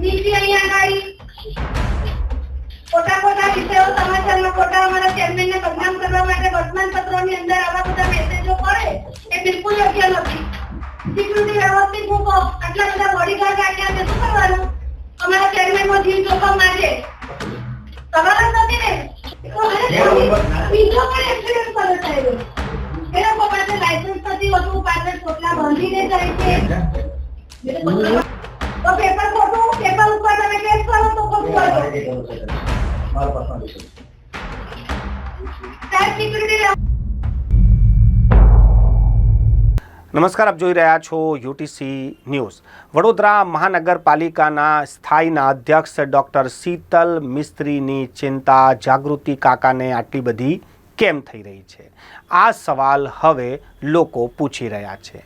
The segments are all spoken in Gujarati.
નીતિ અહીંયા ગાડી ખોટા ખોટા વિષયો સમાચારમાં ખોટા અમારા ચેરમેનને બદનામ કરવા માટે વર્તમાનપત્રોની અંદર આવા બધા મેસેજો કરે એ બિલકુલ યોગ્ય નથી. સિક્યુરિટી વ્યવસ્થિત મૂકો. આટલા બધા બોડીગાર્ડ રાખ્યા છે, શું કરવાનું? અમારા ચેરમેનનો જીવ જોખમમાં છે. સવાલ જ નથી ને. બીજો પણ એક્સિડન્ટ કરે સાહેબ. એ લોકો પાસે લાયસન્સ નથી હોતું, પાછળ ચોટલા બાંધીને જાય છે. તો પેપર ખોટું, પેપર ઉપર તમે કેસ કરો તો ખોટું કરો. નમસ્કાર, આપ જોઈ રહ્યા છો યુટીસી ન્યૂઝ. વડોદરા મહાનગરપાલિકાના સ્થાયીના અધ્યક્ષ ડૉક્ટર શીતલ મિસ્ત્રીની ચિંતા જાગૃતિ કાકાને આટલી બધી કેમ થઈ રહી છે? આ સવાલ હવે લોકો પૂછી રહ્યા છે.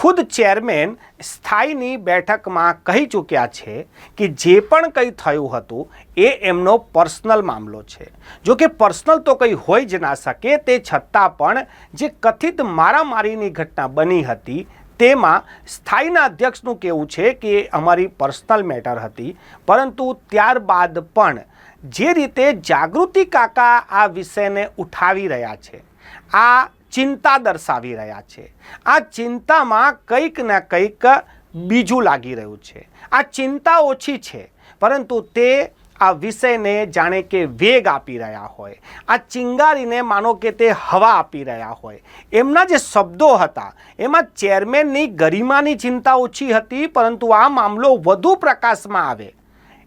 ખુદ ચેરમેન સ્થાયીની બેઠકમાં કહી ચૂક્યા છે કે જે પણ કંઈ થયું હતું એ એમનો પર્સનલ મામલો છે. જો કે પર્સનલ તો કંઈ હોઈ જ ના શકે, તે છતાં પણ જે કથિત મારામારીની ઘટના બની હતી તેમાં સ્થાયીના અધ્યક્ષનું કહેવું છે કે અમારી પર્સનલ મેટર હતી, પરંતુ ત્યારબાદ પણ જે રીતે જાગૃતિ કાકા આ વિષયને ઉઠાવી રહ્યા છે, આ ચિંતા દર્શાવી રહ્યા છે, આ ચિંતામાં કંઈક ને કંઈક બીજું લાગી રહ્યું છે. આ ચિંતા ઓછી છે, પરંતુ તે આ વિષયને જાણે કે વેગ આપી રહ્યા હોય, આ ચિંગારીને માનો કે તે હવા આપી રહ્યા હોય. એમના જે શબ્દો હતા એમાં ચેરમેનની ગરિમાની ચિંતા ઓછી હતી, પરંતુ આ મામલો વધુ પ્રકાશમાં આવે,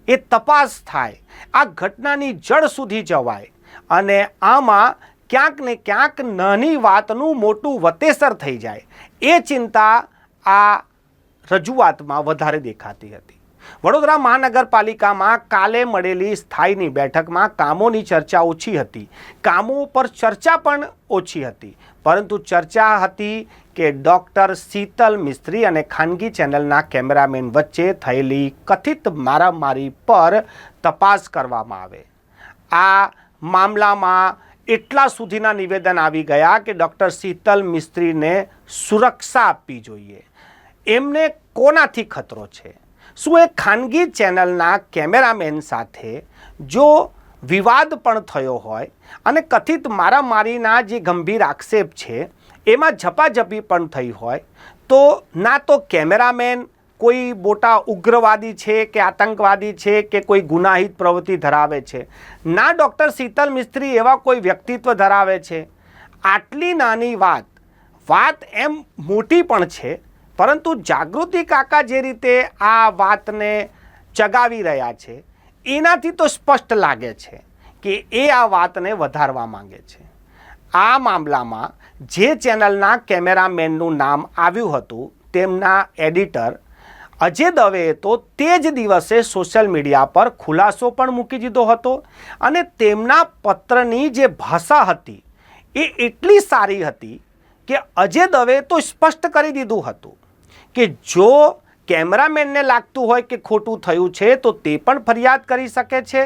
એ તપાસ થાય, આ ઘટનાની જડ સુધી જવાય અને આમાં ક્યાંક ને ક્યાંક નાની વાતનું મોટું વતેસર થઈ જાય, એ ચિંતા આ રજૂઆતમાં વધારે દેખાતી હતી. વડોદરા મહાનગરપાલિકામાં કાલે મળેલી સ્થાયીની બેઠકમાં કામોની ચર્ચા ઓછી હતી, કામો પર ચર્ચા પણ ઓછી હતી, પરંતુ ચર્ચા હતી કે ડૉક્ટર શીતલ મિસ્ત્રી અને ખાનગી ચેનલના કેમેરામેન વચ્ચે થયેલી કથિત મારામારી પર તપાસ કરવામાં આવે. આ મામલામાં એટલા સુધીના નિવેદન આવી ગયા કે ડૉક્ટર શીતલ મિસ્ત્રીને સુરક્ષા આપવી જોઈએ. એમને કોનાથી ખતરો છે? શું એ ખાનગી ચેનલના કેમેરામેન સાથે જો વિવાદ પણ થયો હોય અને કથિત મારામારીના જે ગંભીર આક્ષેપ છે એમાં ઝપાઝપી પણ થઈ હોય, તો ના તો કેમેરામેન કોઈ મોટા ઉગ્રવાદી છે કે આતંકવાદી છે કે કોઈ ગુનાહિત પ્રવૃત્તિ ધરાવે છે, ના ડૉક્ટર શીતલ મિસ્ત્રી એવા કોઈ વ્યક્તિત્વ ધરાવે છે. આટલી નાની વાત એમ મોટી પણ છે, પરંતુ જાગૃતિ કાકા જે રીતે આ વાતને ચગાવી રહ્યા છે એનાથી તો સ્પષ્ટ લાગે છે કે એ આ વાતને વધારવા માંગે છે. આ મામલામાં જે ચેનલના કેમેરામેનનું નામ આવ્યું હતું તેમના એડિટર અજય દવેએ તો તે જ દિવસે સોશિયલ મીડિયા પર ખુલાસો પણ મૂકી દીધો હતો અને તેમના પત્રની જે ભાષા હતી એ એટલી સારી હતી કે અજય દવેએ તો સ્પષ્ટ કરી દીધું હતું કે જો કેમેરામેનને લાગતું હોય કે ખોટું થયું છે તો તે પણ ફરિયાદ કરી શકે છે,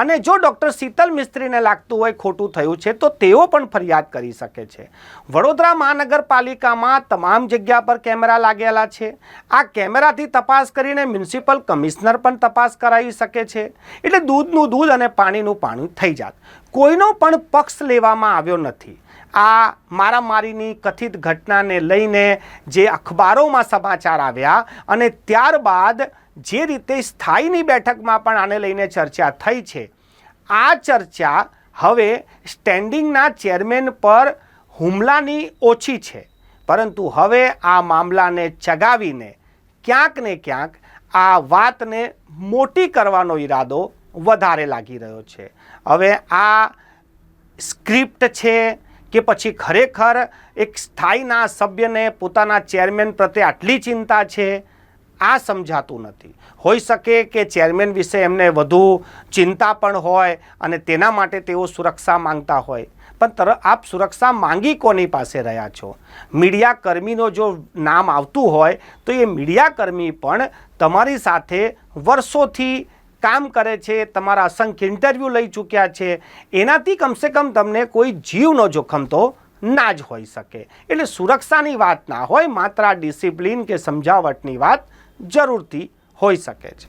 અને જો ડૉક્ટર શીતલ મિસ્ત્રીને લાગતું હોય ખોટું થયું છે તો તેઓ પણ ફરિયાદ કરી શકે છે. વડોદરા મહાનગરપાલિકામાં તમામ જગ્યા પર કેમેરા લાગેલા છે. આ કેમેરાથી તપાસ કરીને મ્યુનિસિપલ કમિશનર પણ તપાસ કરાવી શકે છે. એટલે દૂધનું દૂધ અને પાણીનું પાણી થઈ જાત. કોઈનો પણ પક્ષ લેવામાં આવ્યો નથી. આ મારામારીની કથિત ઘટનાને લઈને જે અખબારોમાં સમાચાર આવ્યા અને ત્યારબાદ જે રીતે સ્થાયીની બેઠકમાં પણ આને લઈને ચર્ચા થઈ છે, આ ચર્ચા હવે સ્ટેન્ડિંગના ચેરમેન પર હુમલાની ઓછી છે, પરંતુ હવે આ મામલાને ચગાવીને ક્યાંક ને ક્યાંક આ વાતને મોટી કરવાનો ઈરાદો વધારે લાગી રહ્યો છે. હવે આ સ્ક્રિપ્ટ છે કે પછી ખરેખર એક સ્થાયીના સભ્યને પોતાના ચેરમેન પ્રત્યે આટલી ચિંતા છે, આ સમજાતું નથી. હોઈ શકે કે ચેરમેન વિશે એમને વધુ ચિંતા પણ હોય અને તેના માટે તેઓ સુરક્ષા માંગતા હોય, પણ આપ સુરક્ષા માંગી કોની પાસે રહ્યા છો? મીડિયાકર્મીનો જો નામ આવતું હોય તો એ મીડિયાકર્મી પણ તમારી સાથે વર્ષોથી કામ કરે છે, તમારા અસંખ્ય ઇન્ટરવ્યૂ લઈ ચૂક્યા છે, એનાથી કમસે કમ તમને કોઈ જીવનો જોખમ તો ના જ હોઈ શકે. એટલે સુરક્ષાની વાત ના હોય, માત્ર ડિસિપ્લિન કે સમજાવટની વાત જરૂરથી હોઈ શકે છે.